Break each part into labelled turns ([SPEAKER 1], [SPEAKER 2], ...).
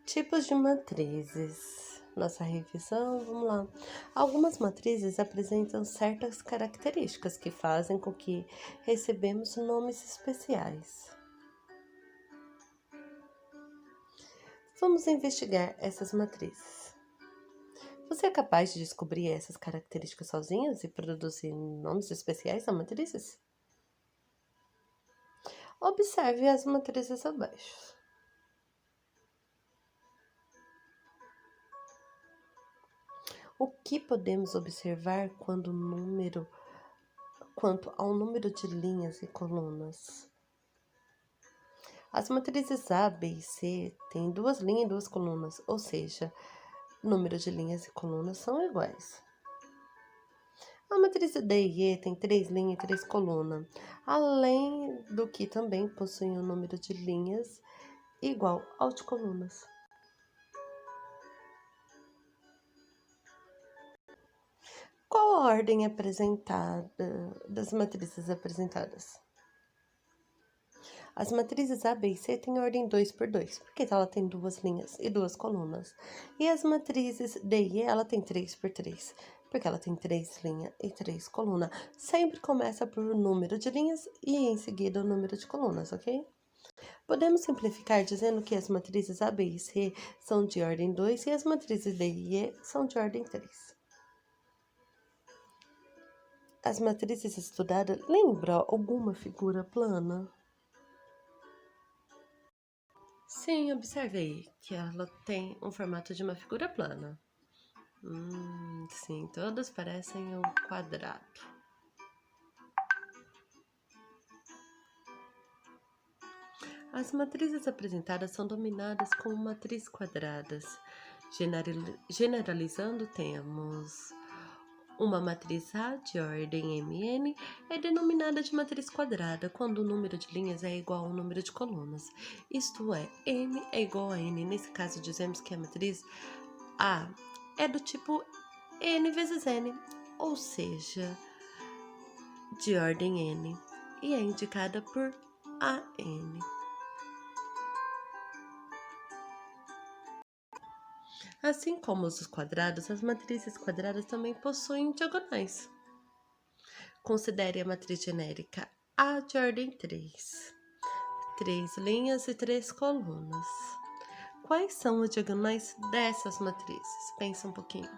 [SPEAKER 1] Tipos de matrizes. Nossa revisão, vamos lá. Algumas matrizes apresentam certas características que fazem com que recebamos nomes especiais. Vamos investigar essas matrizes. Você é capaz de descobrir essas características sozinhas e produzir nomes especiais a matrizes? Observe as matrizes abaixo. O que podemos observar quanto ao número de linhas e colunas? As matrizes A, B e C têm 2 linhas e 2 colunas, ou seja, o número de linhas e colunas são iguais. A matriz D e E tem 3 linhas e 3 colunas, além do que também possuem um número de linhas igual ao de colunas. Qual a ordem apresentada das matrizes apresentadas? As matrizes A, B e C têm ordem 2 por 2, porque ela tem 2 linhas e 2 colunas. E as matrizes D e E, ela tem 3 por 3, porque ela tem 3 linhas e 3 colunas. Sempre começa por número de linhas e em seguida o número de colunas, ok? Podemos simplificar dizendo que as matrizes A, B e C são de ordem 2 e as matrizes D e E são de ordem 3. As matrizes estudadas lembram alguma figura plana? Sim, observe aí que ela tem um formato de uma figura plana. Sim, todas parecem um quadrado. As matrizes apresentadas são dominadas como matrizes quadradas. Generalizando, temos uma matriz A de ordem Mn é denominada de matriz quadrada quando o número de linhas é igual ao número de colunas. Isto é, M é igual a N. Nesse caso, dizemos que a matriz A é do tipo N vezes N, ou seja, de ordem N, e é indicada por AN. Assim como os quadrados, as matrizes quadradas também possuem diagonais. Considere a matriz genérica A de ordem 3. 3 linhas e 3 colunas. Quais são as diagonais dessas matrizes? Pensa um pouquinho.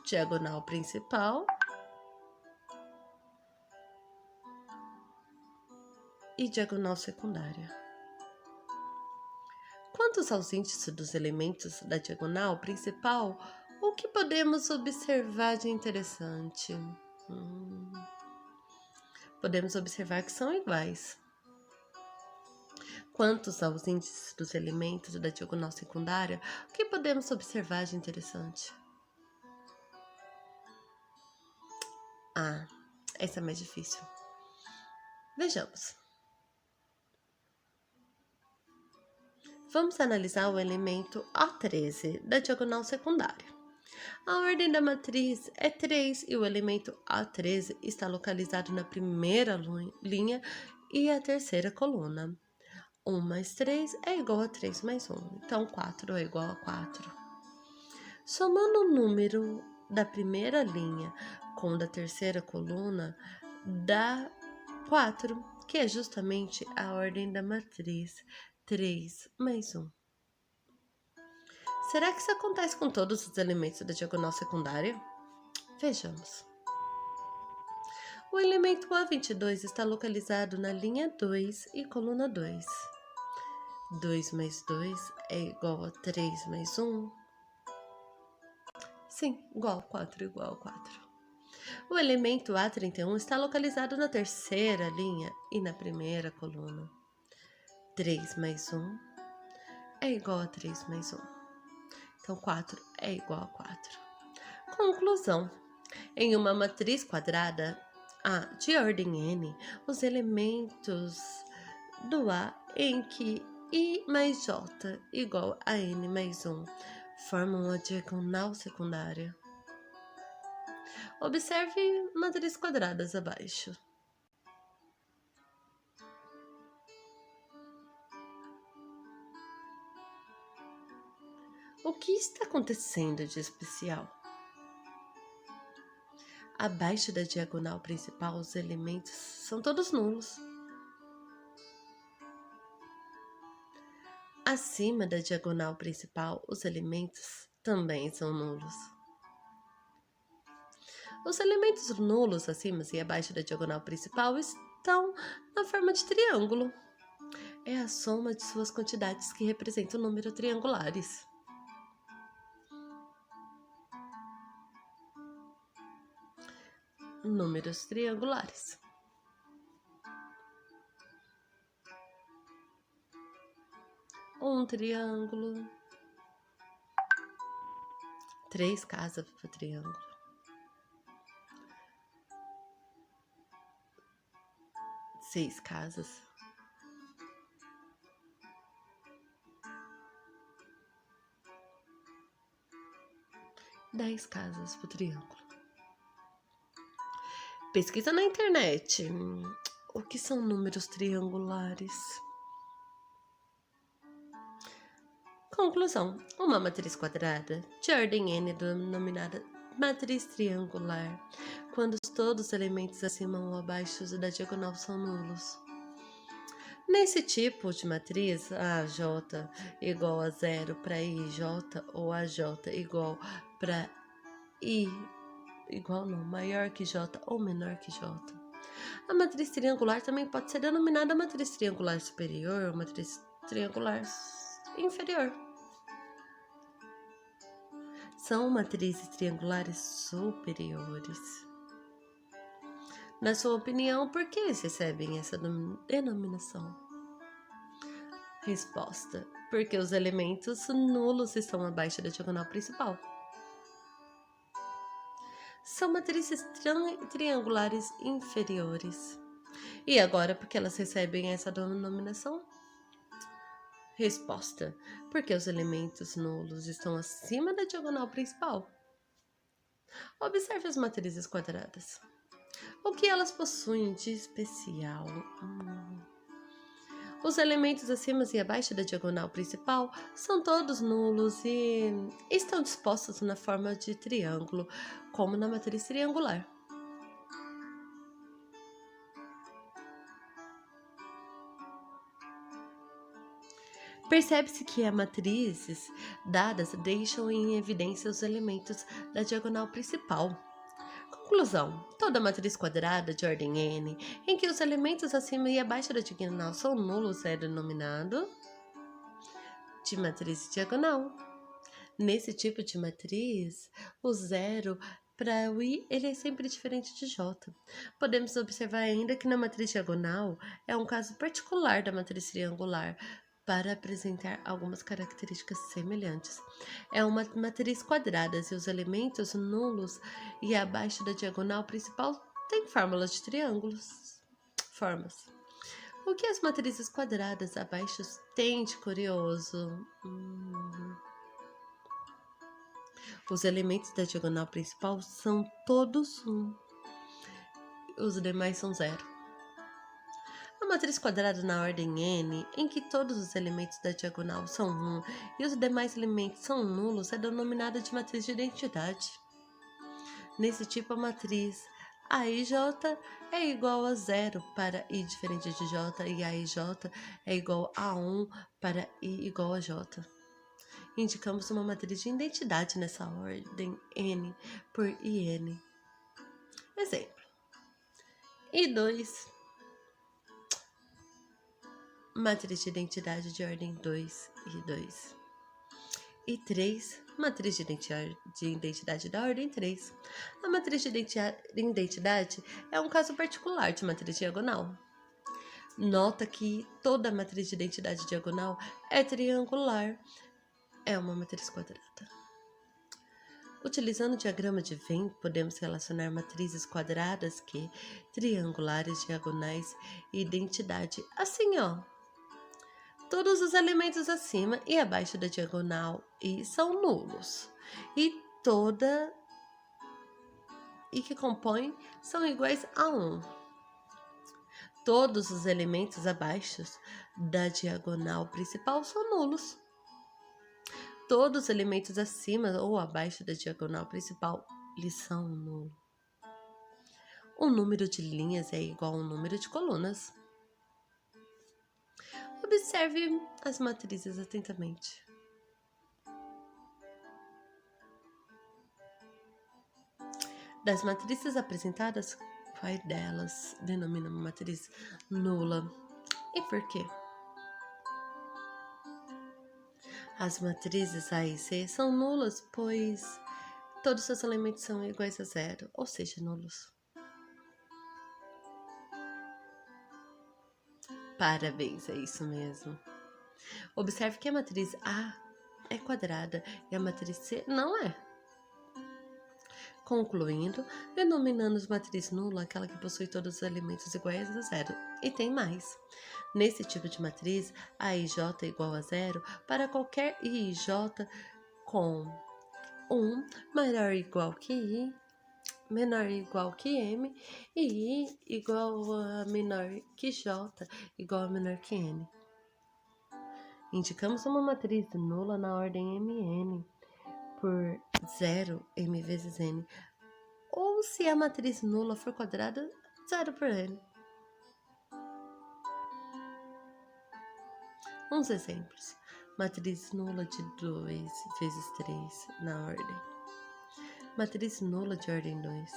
[SPEAKER 1] Diagonal principal e diagonal secundária. Quantos aos índices dos elementos da diagonal principal, o que podemos observar de interessante? Podemos observar que são iguais. Quantos aos índices dos elementos da diagonal secundária, o que podemos observar de interessante? Essa é mais difícil. Vejamos. Vamos analisar o elemento A13 da diagonal secundária. A ordem da matriz é 3 e o elemento A13 está localizado na primeira linha e a terceira coluna. 1 mais 3 é igual a 3 mais 1, então 4 é igual a 4. Somando o número da primeira linha com o da terceira coluna, dá 4, que é justamente a ordem da matriz 3 mais 1. Será que isso acontece com todos os elementos da diagonal secundária? Vejamos. O elemento A22 está localizado na linha 2 e coluna 2. 2 mais 2 é igual a 3 mais 1. Sim, igual a 4, igual a 4. O elemento A31 está localizado na terceira linha e na primeira coluna. 3 mais 1 é igual a 3 mais 1. Então, 4 é igual a 4. Conclusão. Em uma matriz quadrada A de ordem N, os elementos do A em que I mais J igual a N mais 1 formam a diagonal secundária. Observe matrizes quadradas abaixo. O que está acontecendo de especial? Abaixo da diagonal principal, os elementos são todos nulos. Acima da diagonal principal, os elementos também são nulos. Os elementos nulos acima e abaixo da diagonal principal estão na forma de triângulo. É a soma de suas quantidades que representa o número triangulares. Números triangulares. Um triângulo. 3 casas para o triângulo. 6 casas. 10 casas para o triângulo. Pesquisa na internet. O que são números triangulares? Conclusão. Uma matriz quadrada de ordem n denominada matriz triangular, quando todos os elementos acima ou abaixo da diagonal são nulos. Nesse tipo de matriz, AJ igual a 0 para IJ ou AJ igual para I igual não, maior que J ou menor que J. A matriz triangular também pode ser denominada matriz triangular superior ou matriz triangular inferior. São matrizes triangulares superiores. Na sua opinião, por que eles recebem essa denominação? Resposta: porque os elementos nulos estão abaixo da diagonal principal. São matrizes triangulares inferiores. E agora, por que elas recebem essa denominação? Resposta: porque os elementos nulos estão acima da diagonal principal. Observe as matrizes quadradas. O que elas possuem de especial? Os elementos acima e abaixo da diagonal principal são todos nulos e estão dispostos na forma de triângulo, como na matriz triangular. Percebe-se que as matrizes dadas deixam em evidência os elementos da diagonal principal. Conclusão: toda matriz quadrada de ordem n, em que os elementos acima e abaixo da diagonal são nulos, é denominado de matriz diagonal. Nesse tipo de matriz, o zero para o i ele é sempre diferente de j. Podemos observar ainda que na matriz diagonal é um caso particular da matriz triangular, para apresentar algumas características semelhantes. É uma matriz quadrada e os elementos nulos e abaixo da diagonal principal têm fórmulas de triângulos. Formas. O que as matrizes quadradas abaixo têm de curioso? Os elementos da diagonal principal são todos 1. Os demais são 0. A matriz quadrada na ordem n, em que todos os elementos da diagonal são 1 e os demais elementos são nulos, é denominada de matriz de identidade. Nesse tipo, a matriz AIJ é igual a 0 para I diferente de J e AIJ é igual a 1 para I igual a J. Indicamos uma matriz de identidade nessa ordem n por IN. Exemplo: I2, matriz de identidade de ordem 2 e 2. E 3, matriz de identidade da ordem 3. A matriz de identidade é um caso particular de matriz diagonal. Nota que toda matriz de identidade diagonal é triangular, é uma matriz quadrada. Utilizando o diagrama de Venn, podemos relacionar matrizes quadradas que triangulares, diagonais e identidade. Assim, todos os elementos acima e abaixo da diagonal e são nulos. E que compõem são iguais a 1. Todos os elementos abaixo da diagonal principal são nulos. Todos os elementos acima ou abaixo da diagonal principal lhes são nulo. O número de linhas é igual ao número de colunas. Observe as matrizes atentamente. Das matrizes apresentadas, qual delas denomina uma matriz nula e por quê? As matrizes A e C são nulas, pois todos os elementos são iguais a zero, ou seja, nulos. Parabéns, é isso mesmo. Observe que a matriz A é quadrada e a matriz C não é. Concluindo, denominamos matriz nula aquela que possui todos os elementos iguais a zero. E tem mais. Nesse tipo de matriz, a IJ é igual a zero para qualquer IJ com 1 maior ou igual que I, menor ou igual que M, e I igual a menor que J, igual a menor que N. Indicamos uma matriz nula na ordem Mn por 0 M vezes N, ou se a matriz nula for quadrada, 0 por N. Uns exemplos. Matriz nula de 2 vezes 3 na ordem. Matriz nula de ordem 2.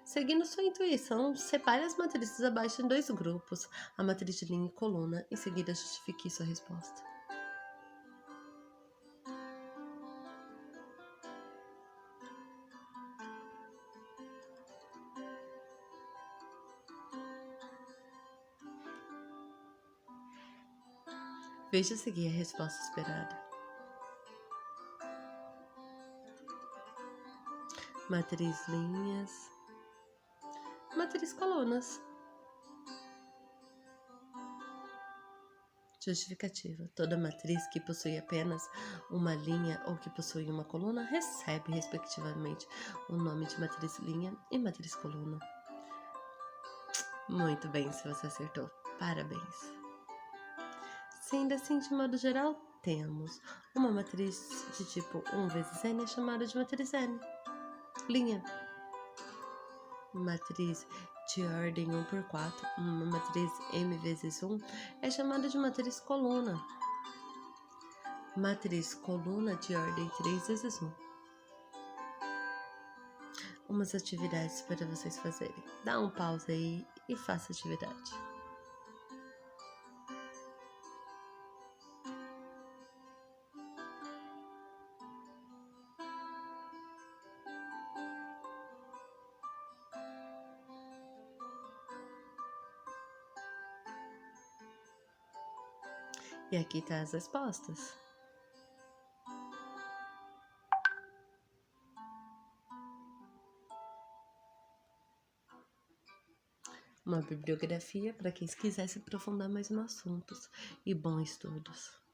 [SPEAKER 1] Seguindo sua intuição, separe as matrizes abaixo em dois grupos, a matriz de linha e coluna. Em seguida, justifique sua resposta. Veja a seguir a resposta esperada. Matriz linhas. Matriz colunas. Justificativa. Toda matriz que possui apenas uma linha ou que possui uma coluna recebe, respectivamente, o nome de matriz linha e matriz coluna. Muito bem, se você acertou. Parabéns. Sendo assim, de modo geral, temos uma matriz de tipo 1 vezes n é chamada de matriz n. Linha. Matriz de ordem 1 por 4, uma matriz m vezes 1 é chamada de matriz coluna. Matriz coluna de ordem 3 vezes 1. Umas atividades para vocês fazerem. Dá um pause aí e faça a atividade. E aqui tá as respostas. Uma bibliografia para quem quiser se aprofundar mais no assunto. E bons estudos.